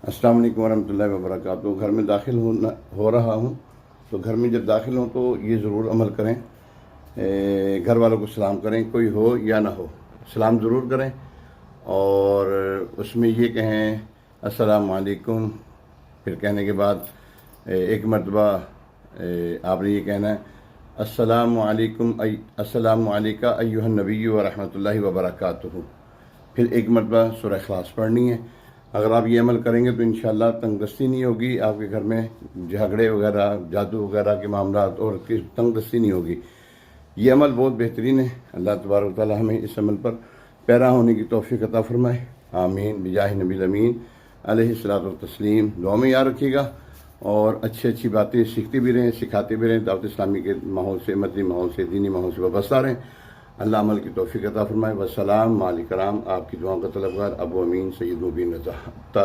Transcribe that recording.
السلام علیکم ورحمۃ اللہ وبرکاتہ۔ گھر میں داخل ہو رہا ہوں، تو گھر میں جب داخل ہوں تو یہ ضرور عمل کریں، گھر والوں کو سلام کریں، کوئی ہو یا نہ ہو سلام ضرور کریں، اور اس میں یہ کہیں السلام علیکم، پھر کہنے کے بعد ایک مرتبہ آپ نے یہ کہنا ہے السلام علیکم السلام علیکم ایھا النبی ورحمۃ اللہ وبرکاتہ، پھر ایک مرتبہ سورہ اخلاص پڑھنی ہے۔ اگر آپ یہ عمل کریں گے تو انشاءاللہ تنگ دستی نہیں ہوگی آپ کے گھر میں، جھگڑے وغیرہ، جادو وغیرہ کے معاملات اور تنگ دستی نہیں ہوگی۔ یہ عمل بہت بہترین ہے۔ اللہ تبارک و تعالی ہمیں اس عمل پر پیرا ہونے کی توفیق عطا فرمائے، آمین بجاہ نبی الامین علیہ الصلوۃ والتسلیم۔ دعا میں یاد رکھیے گا اور اچھی باتیں سیکھتے بھی رہیں، سکھاتے بھی رہیں، دعوت اسلامی کے ماحول سے، مدنی ماحول سے، دینی ماحول سے وابستہ رہیں۔ اللہ عمل کی توفیق عطا فرمائے۔ والسلام، مال کرام، آپ کی دعاؤں کا طلبگار ابوامین سیدمحمدمبین رضاعطاری۔